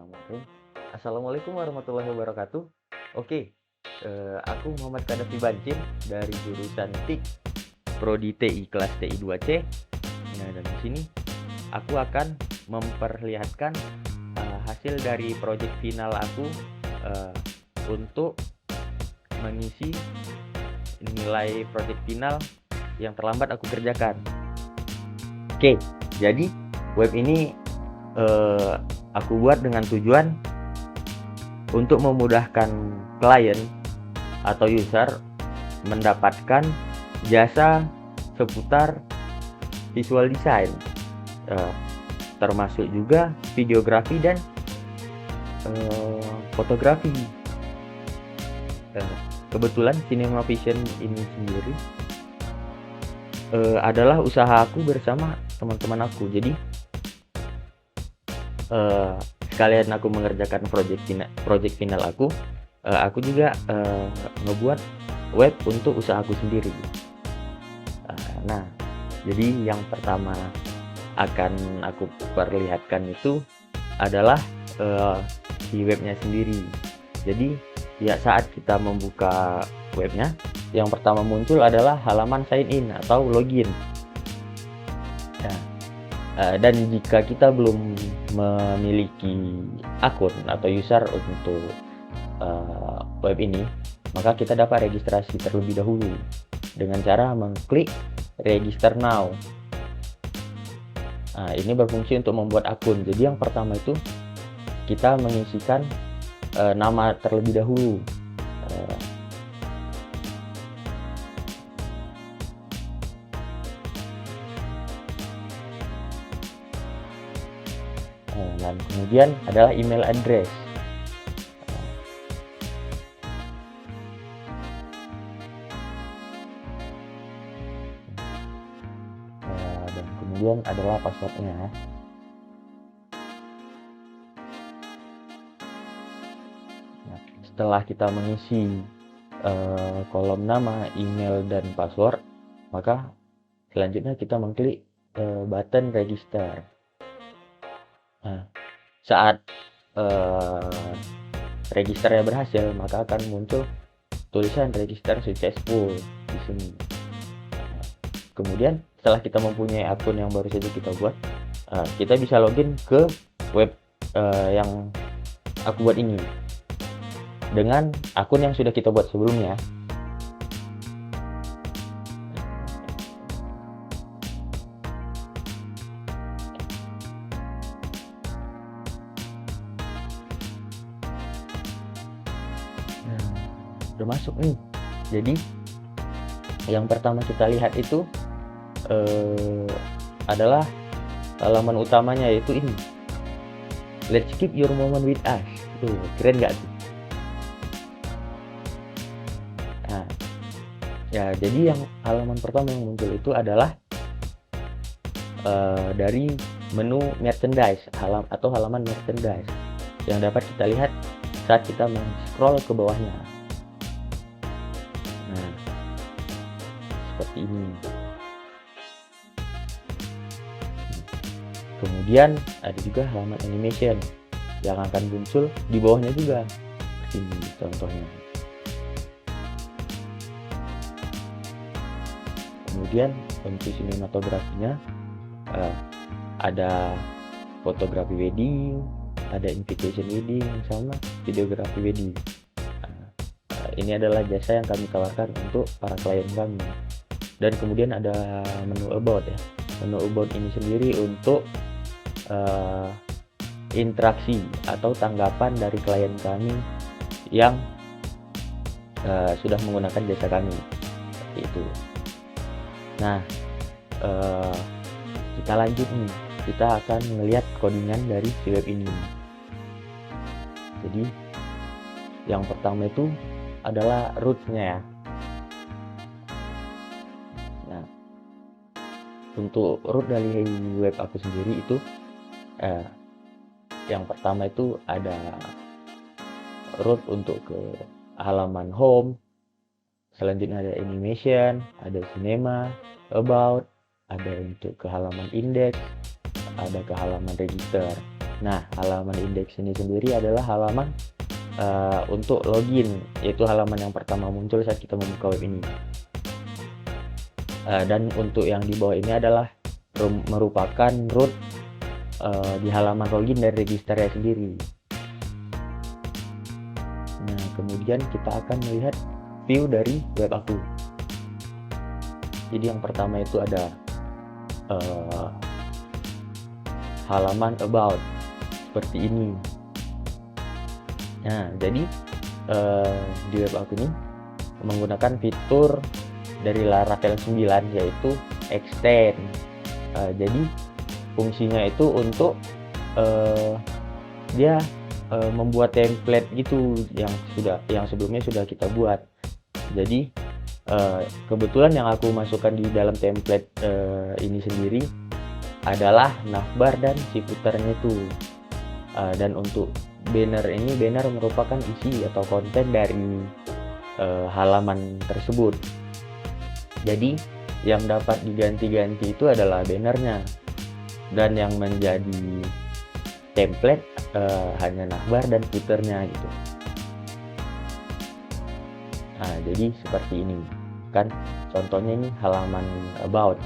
Bismillahirrahmanirrahim. Assalamualaikum warahmatullahi wabarakatuh. Oke, aku Muhammad Kadafi Bancin dari jurusan TIK Prodi TI kelas TI 2C. Nah, dan di sini aku akan memperlihatkan hasil dari proyek final aku untuk mengisi nilai proyek final yang terlambat aku kerjakan. Oke, jadi web ini aku buat dengan tujuan untuk memudahkan klien atau user mendapatkan jasa seputar visual design, termasuk juga videografi dan fotografi. Kebetulan Cinema Vision ini sendiri adalah usaha aku bersama teman-teman aku. Jadi sekalian aku mengerjakan project final aku juga ngebuat web untuk usahaku sendiri. Nah, jadi yang pertama akan aku perlihatkan itu adalah di webnya sendiri. Jadi ya saat kita membuka webnya, yang pertama muncul adalah halaman sign in atau login. Dan jika kita belum memiliki akun atau user untuk web ini, maka kita dapat registrasi terlebih dahulu dengan cara mengklik register now. Nah, ini berfungsi untuk membuat akun. Jadi yang pertama itu kita mengisikan nama terlebih dahulu. Dan kemudian adalah email address. Dan kemudian adalah passwordnya. Nah, setelah kita mengisi kolom nama, email, dan password, maka selanjutnya kita mengklik button register. Nah, saat registernya berhasil, maka akan muncul tulisan register successful di sini. Kemudian setelah kita mempunyai akun yang baru saja kita buat, kita bisa login ke web yang aku buat ini dengan akun yang sudah kita buat sebelumnya. Udah masuk nih. Jadi yang pertama kita lihat itu adalah halaman utamanya, yaitu ini, let's keep your moment with us. Keren gak tuh? Nah ya, jadi yang halaman pertama yang muncul itu adalah dari menu merchandise atau halaman merchandise yang dapat kita lihat saat kita scroll ke bawahnya. Nah, seperti ini. Kemudian ada juga halaman animation yang akan muncul di bawahnya juga. Ini contohnya. Kemudian untuk sinematografinya ada fotografi wedding, ada invitation wedding, sama videografi wedding. Ini adalah jasa yang kami tawarkan untuk para klien kami. Dan kemudian ada menu about ya. Menu about ini sendiri untuk interaksi atau tanggapan dari klien kami yang sudah menggunakan jasa kami, seperti itu. Nah, kita lanjut nih. Kita akan melihat codingan dari si web ini. Jadi yang pertama itu adalah root-nya ya. Nah, untuk root dari web aku sendiri itu yang pertama itu ada root untuk ke halaman home, selanjutnya ada animation, ada cinema, about, ada untuk ke halaman index, ada ke halaman register. Nah, halaman indeks ini sendiri adalah halaman untuk login, yaitu halaman yang pertama muncul saat kita membuka web ini. Dan untuk yang di bawah ini adalah merupakan root di halaman login dari registernya sendiri. Nah, kemudian kita akan melihat view dari web aku. Jadi yang pertama itu ada halaman about seperti ini. Nah, jadi di web aku ini menggunakan fitur dari Laravel 9, yaitu extend. Jadi fungsinya itu untuk dia membuat template gitu yang sebelumnya sudah kita buat. Jadi kebetulan yang aku masukkan di dalam template ini sendiri adalah navbar dan si footernya itu. Dan untuk banner ini, banner merupakan isi atau konten dari halaman tersebut. Jadi yang dapat diganti-ganti itu adalah bannernya, dan yang menjadi template hanya navbar dan footernya gitu. Nah, jadi seperti ini kan contohnya, ini halaman about.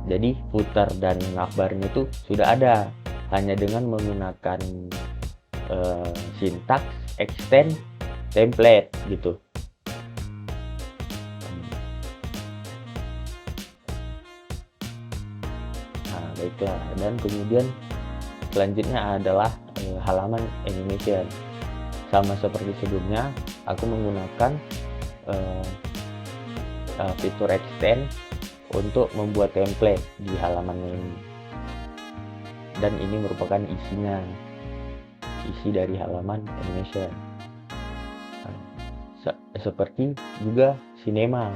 Jadi footer dan navbarnya itu sudah ada, hanya dengan menggunakan sintaks extend template gitu. Nah, baiklah, dan kemudian selanjutnya adalah halaman animation. Sama seperti sebelumnya, aku menggunakan fitur extend untuk membuat template di halaman ini, dan ini merupakan isi dari halaman animation. Seperti juga Cinema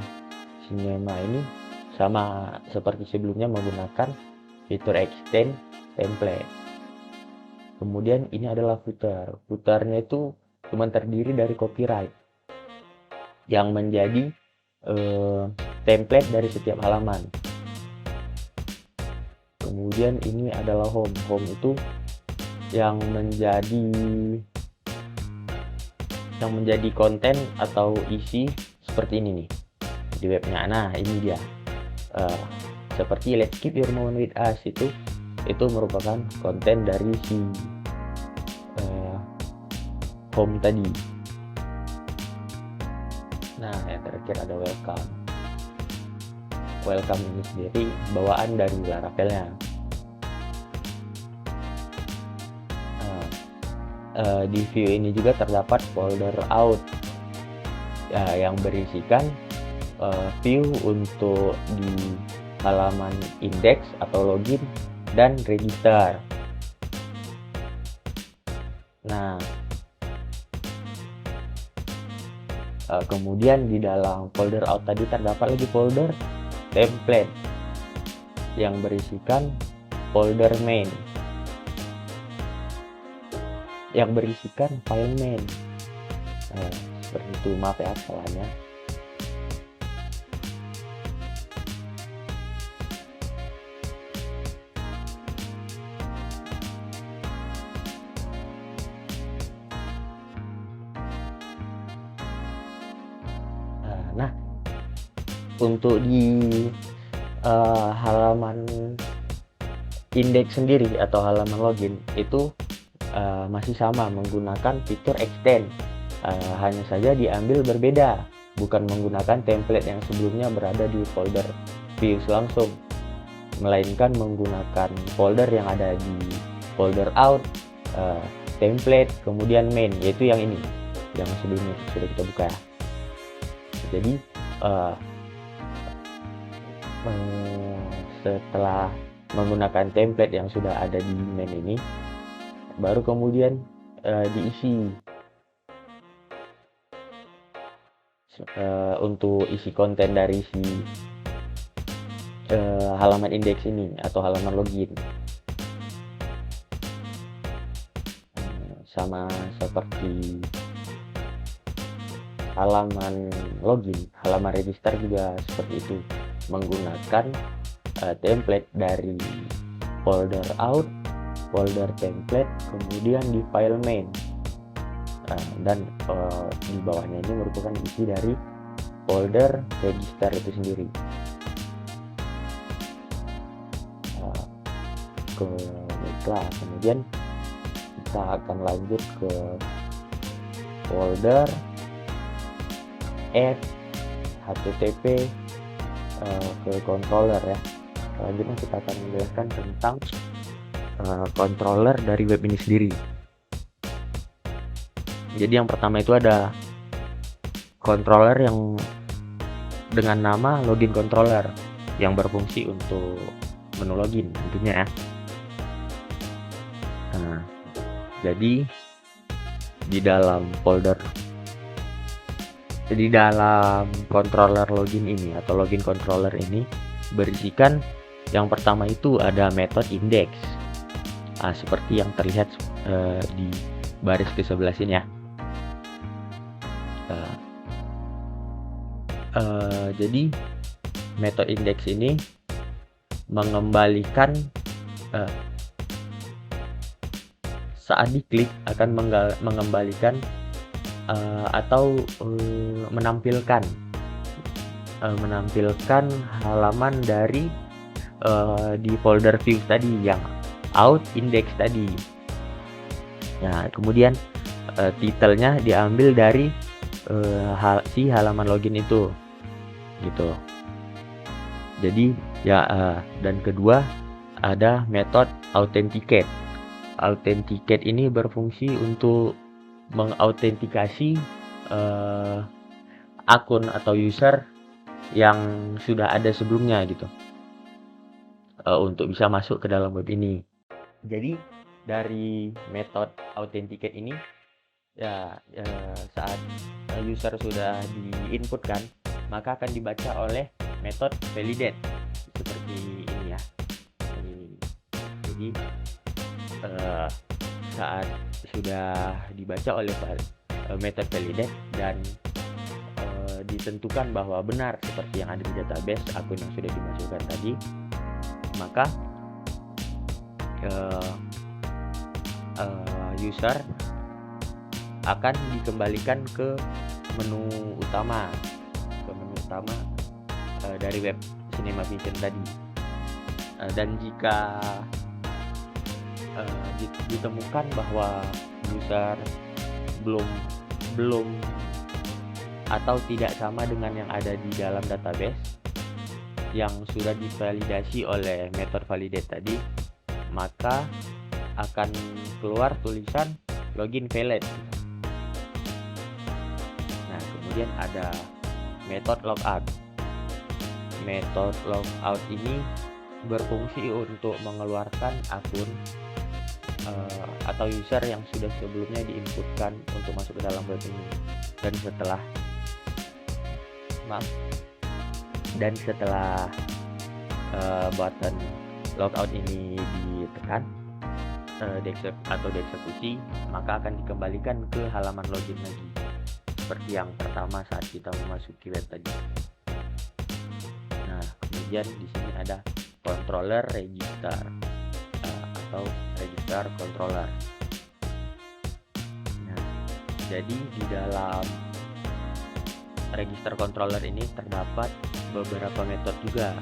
ini sama seperti sebelumnya menggunakan fitur extend template. Kemudian ini adalah footernya itu cuma terdiri dari copyright yang menjadi template dari setiap halaman. Kemudian ini adalah home itu yang menjadi konten atau isi seperti ini nih di webnya. Nah, ini dia seperti Let's Keep Your Moment With Us, itu merupakan konten dari si home tadi. Nah, yang terakhir ada welcome ini sendiri bawaan dari Laravelnya. Di view ini juga terdapat folder out yang berisikan view untuk di halaman indeks atau login dan register. Nah, kemudian di dalam folder out tadi terdapat lagi folder template yang berisikan folder main yang berisikan file main. Seperti itu, maaf ya salahnya. Nah, untuk di halaman indeks sendiri atau halaman login itu masih sama menggunakan fitur extend, hanya saja diambil berbeda, bukan menggunakan template yang sebelumnya berada di folder views langsung, melainkan menggunakan folder yang ada di folder out, template, kemudian main, yaitu yang ini yang sebelumnya sudah kita buka. Jadi setelah menggunakan template yang sudah ada di main ini, baru kemudian diisi untuk isi konten dari si halaman indeks ini atau halaman login. Sama seperti halaman login, halaman register juga seperti itu, menggunakan template dari folder out, folder template, kemudian di file main. Dan di bawahnya ini merupakan isi dari folder register itu sendiri. Baiklah, kemudian kita akan lanjut ke folder add http ke controller ya. Selanjutnya kita akan menjelaskan tentang controller dari web ini sendiri. Jadi yang pertama itu ada controller yang dengan nama login controller yang berfungsi untuk menu login tentunya ya. Nah, jadi di dalam controller login ini atau login controller ini berisikan yang pertama itu ada metode index. Seperti yang terlihat di baris ke-11 ini ya. Jadi metode index ini mengembalikan saat diklik akan mengembalikan atau menampilkan halaman dari di folder view tadi yang out index tadi. Nah, kemudian titelnya diambil dari si halaman login itu gitu. Jadi ya, dan kedua ada metode authenticate. Authenticate ini berfungsi untuk mengautentikasi akun atau user yang sudah ada sebelumnya gitu, untuk bisa masuk ke dalam web ini. Jadi dari metode authenticate ini ya, saat user sudah diinputkan maka akan dibaca oleh metode validate seperti ini ya. Jadi saat sudah dibaca oleh metode validate dan ditentukan bahwa benar seperti yang ada di database akun yang sudah dimasukkan tadi, maka user akan dikembalikan ke menu utama dari web Cinema Vision tadi. Dan jika ditemukan bahwa user belum atau tidak sama dengan yang ada di dalam database yang sudah divalidasi oleh metode validate tadi, maka akan keluar tulisan login valid. Nah, kemudian ada metode logout. Metode logout ini berfungsi untuk mengeluarkan akun atau user yang sudah sebelumnya diinputkan untuk masuk ke dalam web ini. Dan setelah button logout ini ditekan dieksekusi, maka akan dikembalikan ke halaman login lagi seperti yang pertama saat kita memasuki web tadi. Nah, kemudian di sini ada controller register atau register controller. Nah, jadi di dalam register controller ini terdapat beberapa metode juga,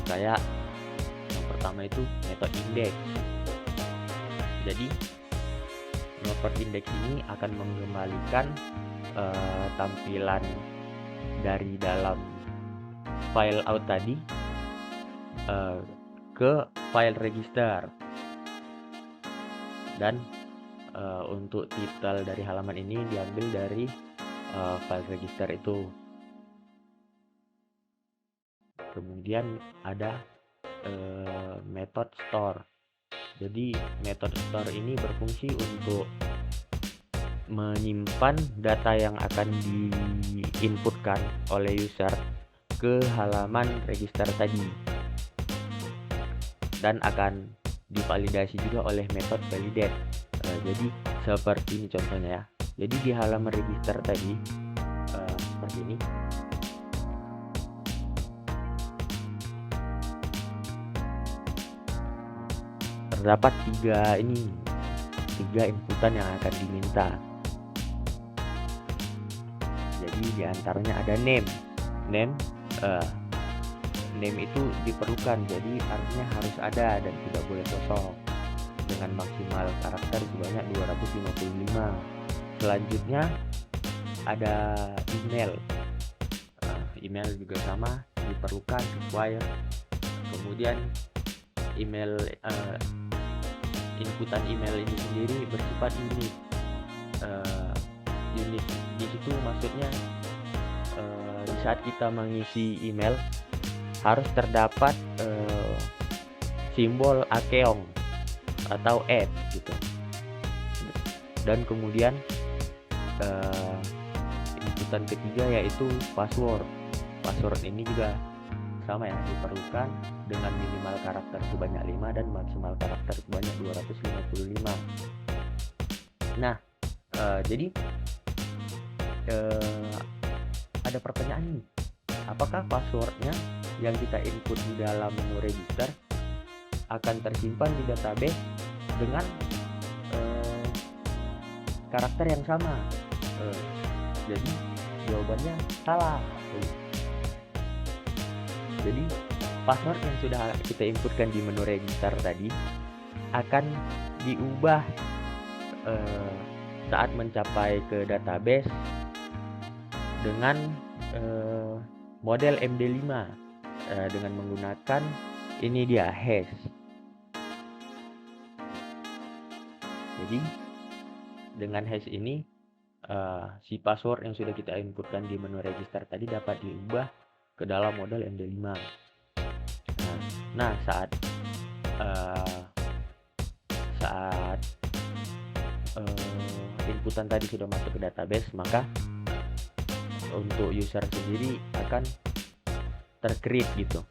kayak yang pertama itu metode index. Jadi metode index ini akan mengembalikan tampilan dari dalam file out tadi ke file register, dan untuk titel dari halaman ini diambil dari file register itu. Kemudian ada metode store. Jadi metode store ini berfungsi untuk menyimpan data yang akan diinputkan oleh user ke halaman register tadi, dan akan divalidasi juga oleh metode validate. Jadi seperti ini contohnya ya. Jadi di halaman register tadi seperti ini. terdapat tiga inputan yang akan diminta. Jadi diantaranya ada name itu diperlukan, jadi artinya harus ada dan tidak boleh kosong, dengan maksimal karakter sebanyak 255. Selanjutnya ada email. Email juga sama diperlukan, require. Kemudian email inputan email ini sendiri bersifat unik. Unik di situ maksudnya di saat kita mengisi email harus terdapat simbol akeong atau gitu. Dan kemudian inputan ketiga yaitu password. Password ini juga sama ya, diperlukan dengan minimal karakter sebanyak 5 dan maksimal karakter sebanyak 255. Nah, jadi ada pertanyaan nih, apakah passwordnya yang kita input di dalam menu register akan tersimpan di database dengan karakter yang sama? Jadi jawabannya salah. Jadi password yang sudah kita inputkan di menu register tadi akan diubah saat mencapai ke database dengan model MD5 dengan menggunakan ini dia hash. Jadi dengan hash ini si password yang sudah kita inputkan di menu register tadi dapat diubah ke dalam model MD5. Nah, saat inputan tadi sudah masuk ke database, maka untuk user sendiri akan tercreate gitu,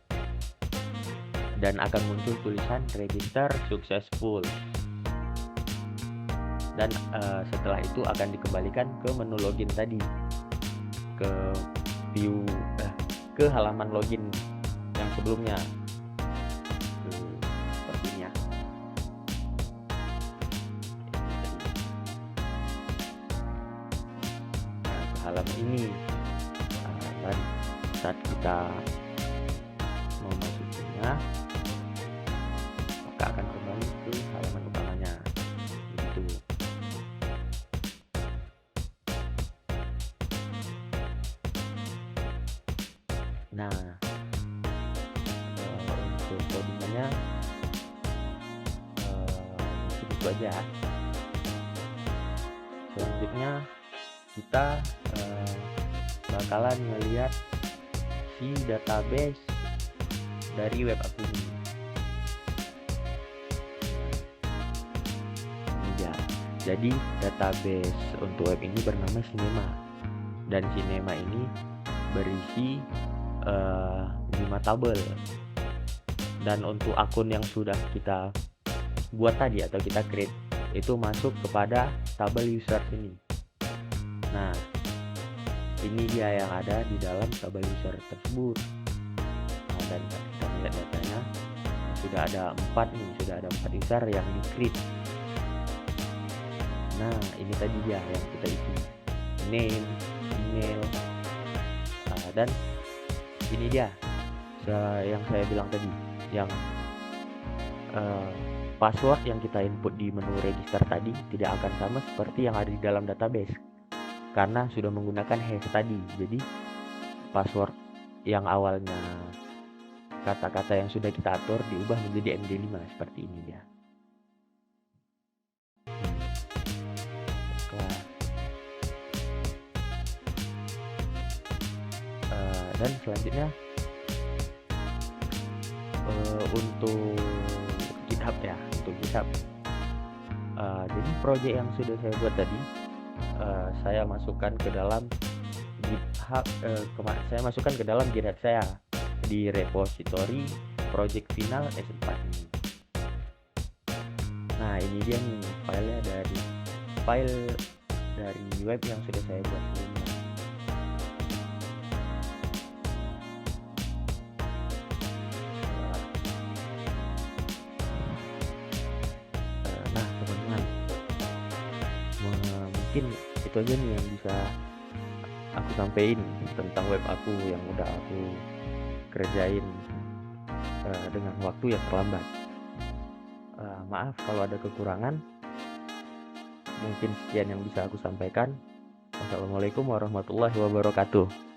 dan akan muncul tulisan register successful. Dan setelah itu akan dikembalikan ke menu login tadi, ke view ke halaman login yang sebelumnya, sepertinya. Nah, ke halaman ini, dan saat kita mau masukinnya, maka akan kembali ke halaman utamanya, begitu. Nah, untuk codingannya mungkin itu aja. Selanjutnya kita bakalan melihat si database dari web app ini. Ya, jadi database untuk web ini bernama Cinema, dan Cinema ini berisi 5 tabel. Dan untuk akun yang sudah kita buat tadi atau kita create itu masuk kepada tabel user ini. Nah, ini dia yang ada di dalam tabel user tersebut. Nah, dan kita lihat datanya sudah ada 4 user yang di create. Nah, ini tadi dia yang kita isi, name, email, dan ini dia yang saya bilang tadi, yang password yang kita input di menu register tadi tidak akan sama seperti yang ada di dalam database karena sudah menggunakan hash tadi. Jadi password yang awalnya kata-kata yang sudah kita atur diubah menjadi MD5 seperti ini dia. Dan selanjutnya untuk GitHub ya, jadi project yang sudah saya buat tadi saya masukkan ke dalam GitHub, saya masukkan ke dalam GitHub saya di repository project final S4 ini. Nah, ini dia nih file dari web yang sudah saya buat sebelumnya. mungkin itu aja nih yang bisa aku sampaikan tentang web aku yang udah aku kerjain dengan waktu yang terlambat. Maaf kalau ada kekurangan. Mungkin sekian yang bisa aku sampaikan. Wassalamualaikum warahmatullahi wabarakatuh.